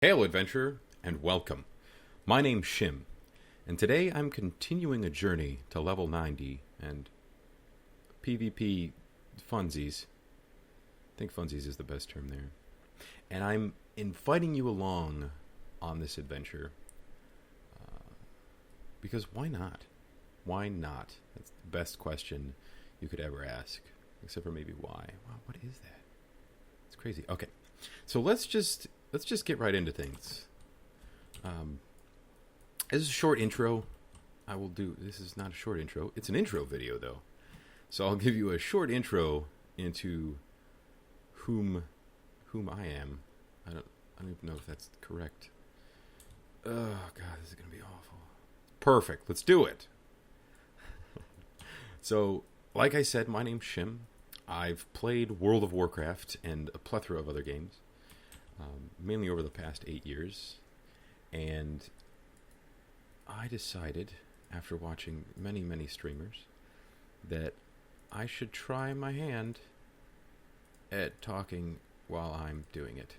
Hail, adventurer, and welcome. My name's Shim, and today I'm continuing a journey to level 90 and PvP funsies. I think funsies is the best term there. And I'm inviting you along on this adventure because why not? Why not? That's the best question you could ever ask, except for maybe why. Wow, what is that? It's crazy. Okay, so let's just get right into things. This is a short intro. This is not a short intro. It's an intro video, though. So I'll give you a short intro into whom I am. I don't even know if that's correct. Oh, God, this is going to be awful. Perfect. Let's do it. So, like I said, my name's Shim. I've played World of Warcraft and a plethora of other games. Mainly over the past 8 years. And I decided, after watching many, many streamers, that I should try my hand at talking while I'm doing it,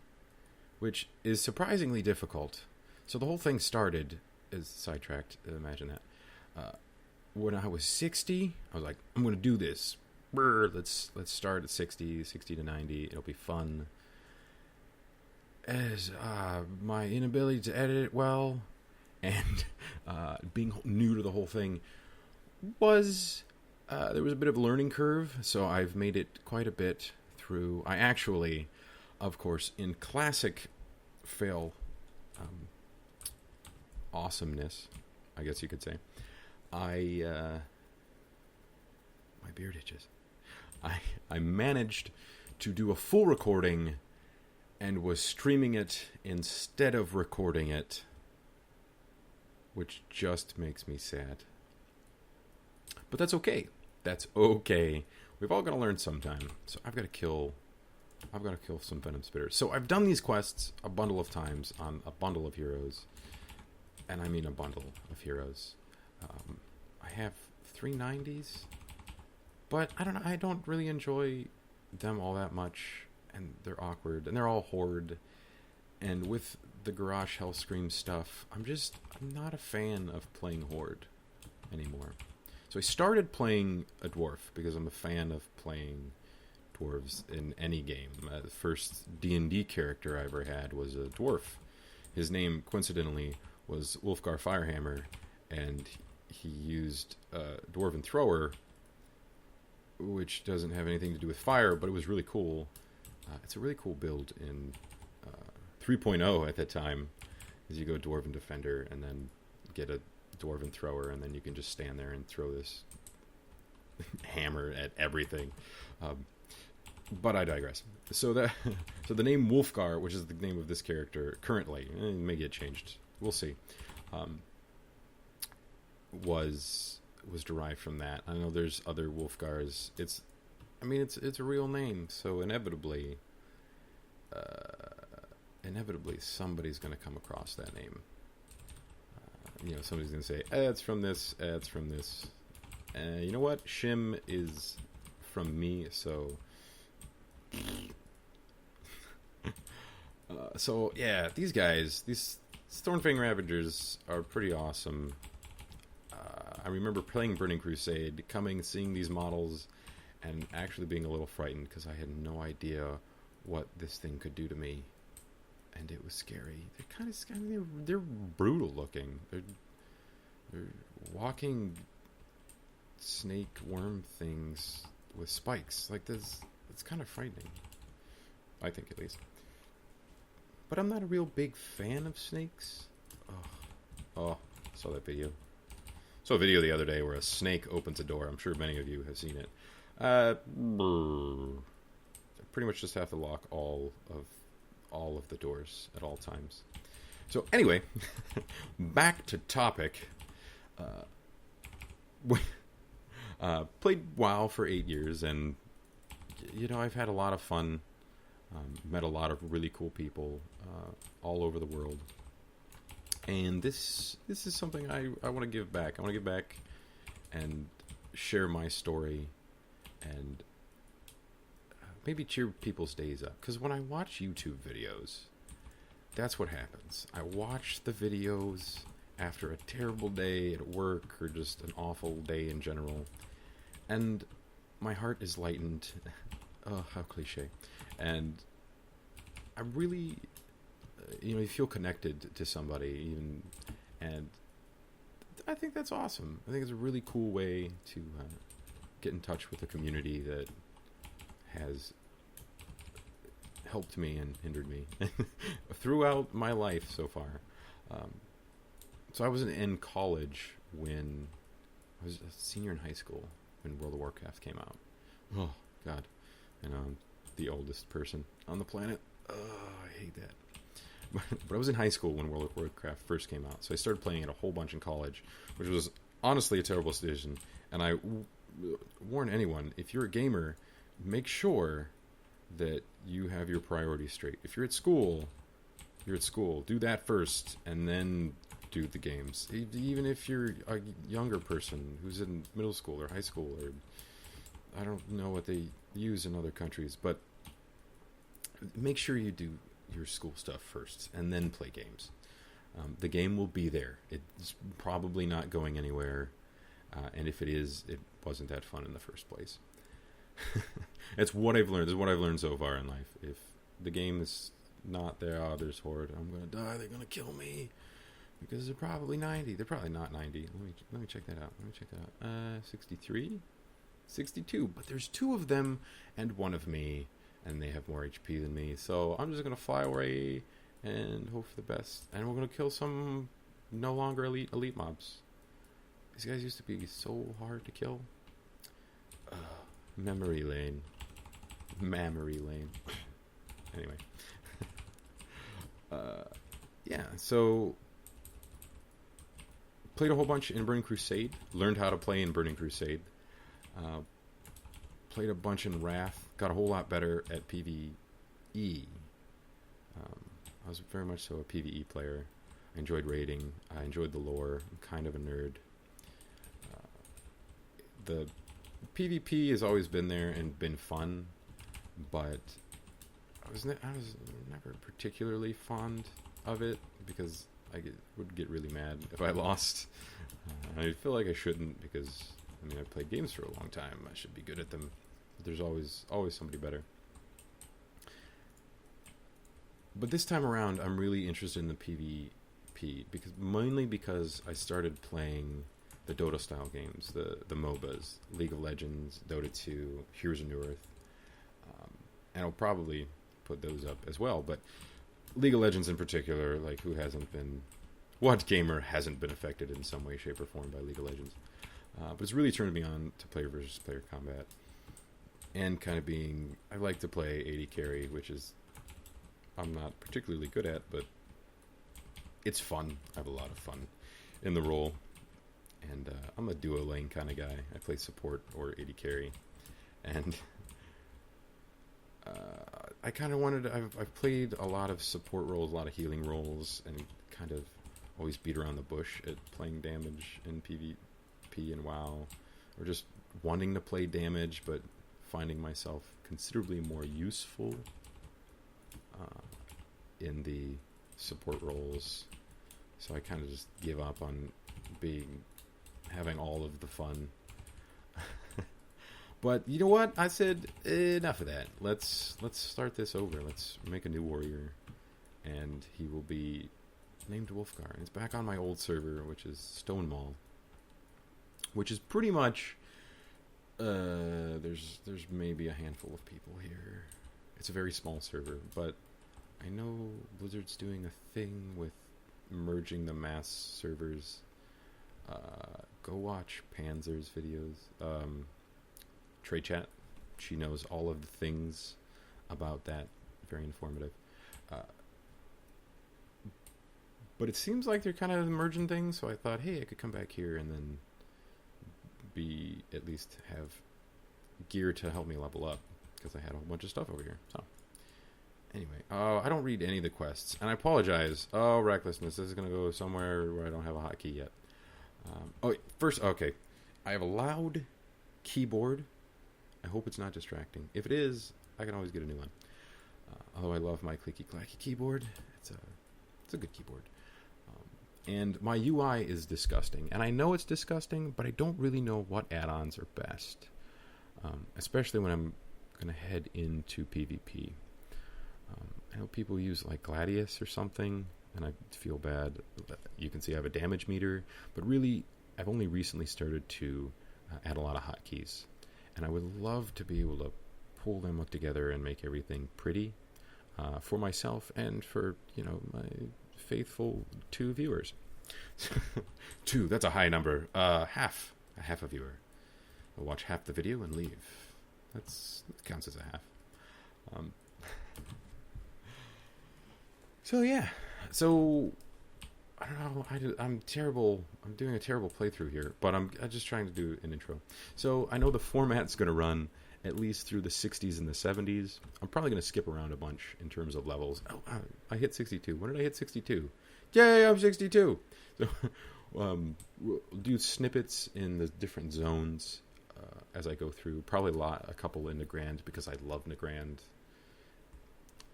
which is surprisingly difficult. So the whole thing started, as sidetracked, imagine that. When I was 60, I was like, I'm going to do this. Let's start at 60 to 90. It'll be fun. As my inability to edit it well and being new to the whole thing was there was a bit of a learning curve, so I've made it quite a bit through. I actually, of course, in classic fail awesomeness, I guess you could say, my beard itches. I managed to do a full recording and was streaming it instead of recording it, which just makes me sad. But that's okay. That's okay. We've all got to learn sometime. So I've got to kill some Venom Spitters. So I've done these quests a bundle of times on a bundle of heroes, and I mean a bundle of heroes. I have 390s, but I don't know. I don't really enjoy them all that much. And they're awkward, and they're all horde. And with the Garage Hellscream stuff, I'm not a fan of playing horde anymore. So I started playing a dwarf because I'm a fan of playing dwarves in any game. The first D&D character I ever had was a dwarf. His name, coincidentally, was Wolfgar Firehammer, and he used a Dwarven Thrower, which doesn't have anything to do with fire, but it was really cool. It's a really cool build in 3.0 at that time, as you go Dwarven Defender and then get a Dwarven Thrower, and then you can just stand there and throw this hammer at everything. But I digress. So the name Wolfgar, which is the name of this character currently, it may get changed. We'll see. Was derived from that. I know there's other Wolfgars. It's a real name, so inevitably somebody's going to come across that name. Somebody's going to say, it's from this, it's from this. You know what? Shim is from me, so... so, yeah, these guys, these Stormfang Ravagers are pretty awesome. I remember playing Burning Crusade, seeing these models, and actually being a little frightened because I had no idea what this thing could do to me, and it was scary. They're kind of scary. They're brutal looking. They're walking snake worm things with spikes like this. It's kind of frightening, I think, at least. But I'm not a real big fan of snakes. Oh, saw that video. Saw a video the other day where a snake opens a door. I'm sure many of you have seen it. Pretty much just have to lock all of the doors at all times. So anyway, back to topic. Played WoW for 8 years, and I've had a lot of fun. Met a lot of really cool people all over the world. And this is something I want to give back. I want to give back and share my story and maybe cheer people's days up. Because when I watch YouTube videos, that's what happens. I watch the videos after a terrible day at work or just an awful day in general, and my heart is lightened. Oh, how cliche. And I really, you feel connected to somebody, even, and I think that's awesome. I think it's a really cool way to get in touch with a community that has helped me and hindered me throughout my life so far. So I was in college when I was a senior in high school when World of Warcraft came out. Oh, God. And I'm the oldest person on the planet. Oh, I hate that. But I was in high school when World of Warcraft first came out, so I started playing it a whole bunch in college, which was honestly a terrible decision. And I warn anyone, if you're a gamer, make sure that you have your priorities straight. If you're at school, you're at school. Do that first, and then do the games. Even if you're a younger person who's in middle school or high school, or I don't know what they use in other countries, but make sure you do your school stuff first, and then play games. The game will be there. It's probably not going anywhere, and if it is, it wasn't that fun in the first place. It's what I've learned. This is what I've learned so far in life. If the game is not there, there's Horde. I'm gonna die. They're gonna kill me because they're probably 90. They're probably not 90. Let me check that out. 63, 62. But there's 2 of them and 1 of me, and they have more HP than me. So I'm just gonna fly away and hope for the best. And we're gonna kill some no longer elite mobs. These guys used to be so hard to kill. Memory lane. Anyway. Yeah, so played a whole bunch in Burning Crusade. Learned how to play in Burning Crusade. Played a bunch in Wrath. Got a whole lot better at PvE. I was very much so a PvE player. I enjoyed raiding. I enjoyed the lore. I'm kind of a nerd. The PvP has always been there and been fun, but I was never particularly fond of it because I would get really mad if I lost. I feel like I shouldn't because, I've played games for a long time. I should be good at them. But there's always somebody better. But this time around, I'm really interested in the PvP mainly because I started playing the Dota style games, the MOBAs, League of Legends, Dota 2, Heroes of New Earth, and I'll probably put those up as well. But League of Legends in particular, like what gamer hasn't been affected in some way, shape, or form by League of Legends? But it's really turned me on to player versus player combat, and kind of I like to play AD carry, which is I'm not particularly good at, but it's fun. I have a lot of fun in the role. And I'm a duo lane kind of guy. I play support or AD carry. And I kind of wanted to... I've played a lot of support roles, a lot of healing roles, and kind of always beat around the bush at playing damage in PvP and WoW. Or just wanting to play damage, but finding myself considerably more useful in the support roles. So I kind of just give up on having all of the fun. But you know what? I said enough of that. Let's start this over. Let's make a new warrior, and he will be named Wolfgar. It's back on my old server, which is Stonewall, which is pretty much there's maybe a handful of people here. It's a very small server, but I know Blizzard's doing a thing with merging the mass servers. Go watch Panzer's videos. Trade Chat. She knows all of the things about that. Very informative. But it seems like they're kind of merging things, so I thought, hey, I could come back here and then at least have gear to help me level up, because I had a whole bunch of stuff over here. So anyway, I don't read any of the quests, and I apologize. Recklessness. This is going to go somewhere where I don't have a hotkey yet. Okay. I have a loud keyboard. I hope it's not distracting. If it is, I can always get a new one. Although I love my clicky-clacky keyboard. It's It's a good keyboard. And my UI is disgusting. And I know it's disgusting, but I don't really know what add-ons are best. Especially when I'm going to head into PvP. I know people use like Gladius or something, and I feel bad. You can see I have a damage meter, but really, I've only recently started to add a lot of hotkeys. And I would love to be able to pull them together and make everything pretty for myself and for, my faithful 2 viewers. 2, that's a high number. Half a viewer. I'll watch half the video and leave. That counts as a half. So yeah. So I don't know. I'm terrible. I'm doing a terrible playthrough here, but I'm just trying to do an intro. So I know the format's going to run at least through the 60s and the 70s. I'm probably going to skip around a bunch in terms of levels. Oh, I hit 62. When did I hit 62? Yay, I'm 62. So we'll do snippets in the different zones as I go through. Probably a couple in Nagrand because I love Nagrand.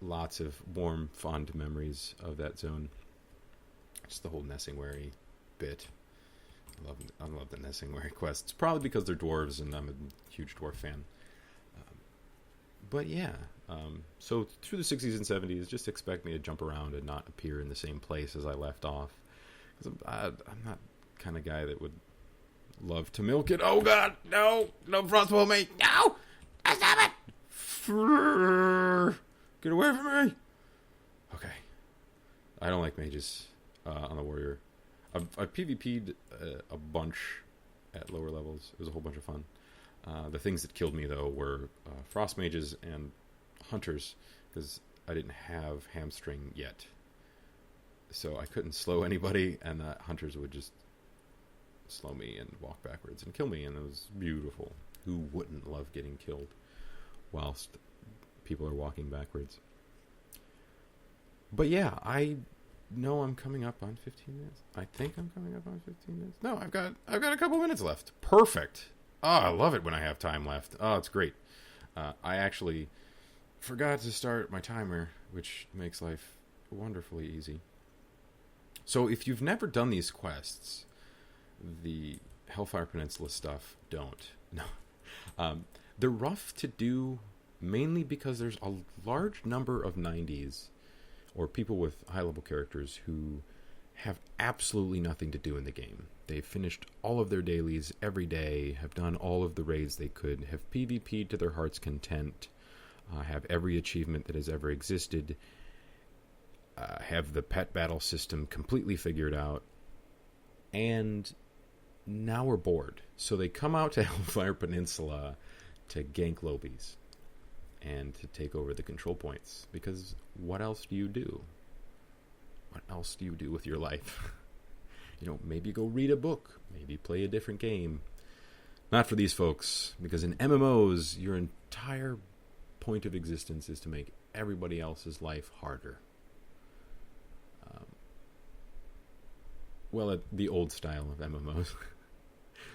Lots of warm, fond memories of that zone. Just the whole Nessingwary bit. I love the Nessingwary quests. Probably because they're dwarves and I'm a huge dwarf fan. But yeah, so through the 60s and 70s, just expect me to jump around and not appear in the same place as I left off. Because I'm not the kind of guy that would love to milk it. Oh god, no frostbolt me, no, stop it! Get away from me! Okay, I don't like mages on the warrior. I PvP'd a bunch at lower levels. It was a whole bunch of fun. The things that killed me, though, were frost mages and hunters, because I didn't have hamstring yet. So I couldn't slow anybody, and the hunters would just slow me and walk backwards and kill me, and it was beautiful. Who wouldn't love getting killed whilst people are walking backwards? But yeah, I know I'm coming up on 15 minutes. I think I'm coming up on 15 minutes. No, I've got a couple minutes left. Perfect. Oh, I love it when I have time left. Oh, it's great. I actually forgot to start my timer, which makes life wonderfully easy. So if you've never done these quests, the Hellfire Peninsula stuff, don't. No. They're rough to do, mainly because there's a large number of 90s, or people with high-level characters who have absolutely nothing to do in the game. They've finished all of their dailies every day, have done all of the raids they could, have PvP'd to their heart's content, have every achievement that has ever existed, have the pet battle system completely figured out, and now we're bored. So they come out to Hellfire Peninsula to gank lobies and to take over the control points, because what else do you do? What else do you do with your life? Maybe go read a book. Maybe play a different game. Not for these folks, because in MMOs, your entire point of existence is to make everybody else's life harder. The old style of MMOs.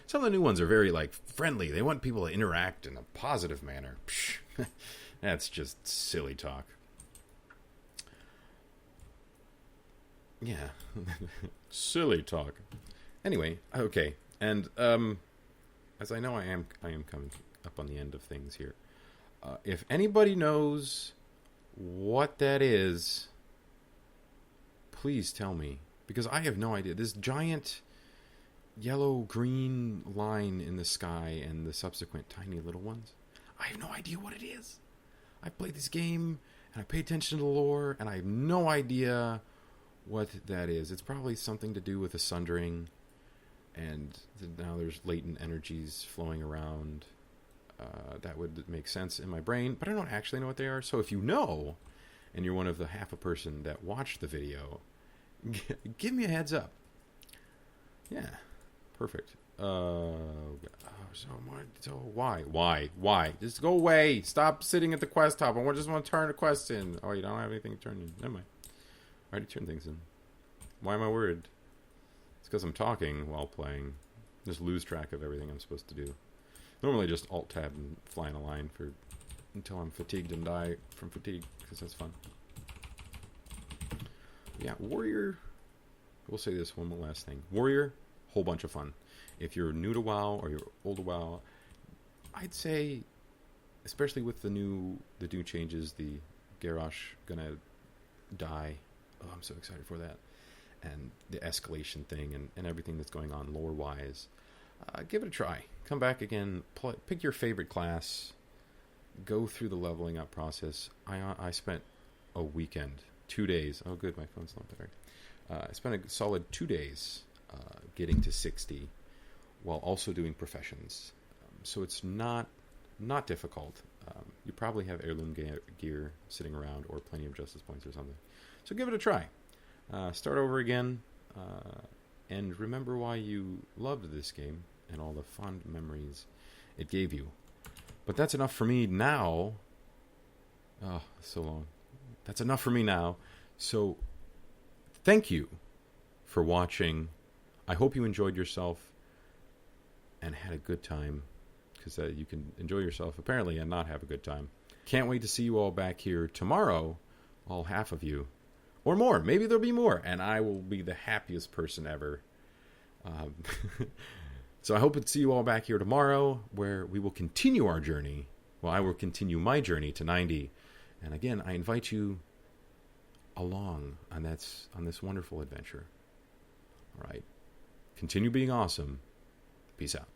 Some of the new ones are very, friendly. They want people to interact in a positive manner. Psh, that's just silly talk. Yeah. Silly talk. Anyway, okay. And as I know I am coming up on the end of things here. If anybody knows what that is, please tell me. Because I have no idea. This giant yellow-green line in the sky and the subsequent tiny little ones, I have no idea what it is. I played this game, and I pay attention to the lore, and I have no idea what that is. It's probably something to do with the Sundering, and now there's latent energies flowing around. That would make sense in my brain, but I don't actually know what they are. So if you know, and you're one of the half a person that watched the video, give me a heads up. Yeah, perfect. Why? Just go away. Stop sitting at the quest hub. I just want to turn the quest in. Oh, you don't have anything to turn in. Never mind. I already turned things in. Why am I worried? It's because I'm talking while playing. Just lose track of everything I'm supposed to do. Normally just Alt-Tab and fly in a line until I'm fatigued and die from fatigue, because that's fun. Yeah, Warrior. We'll say this one last thing. Warrior, whole bunch of fun. If you're new to WoW or you're old to WoW, I'd say, especially with the new changes, the Garrosh gonna die. Oh, I'm so excited for that. And the escalation thing and everything that's going on lore-wise. Give it a try. Come back again. Pick your favorite class. Go through the leveling up process. I spent a weekend, 2 days. Oh, good, my phone's not better. I spent a solid 2 days getting to 60 while also doing professions. So it's not difficult. You probably have heirloom gear sitting around or plenty of justice points or something. So give it a try. Start over again, and remember why you loved this game and all the fond memories it gave you. But that's enough for me now. Oh, so long. That's enough for me now. So thank you for watching. I hope you enjoyed yourself and had a good time, because you can enjoy yourself apparently and not have a good time. Can't wait to see you all back here tomorrow, all half of you. Or more. Maybe there'll be more. And I will be the happiest person ever. So I hope to see you all back here tomorrow, where we will continue our journey. Well, I will continue my journey to 90. And again, I invite you along on this wonderful adventure. All right. Continue being awesome. Peace out.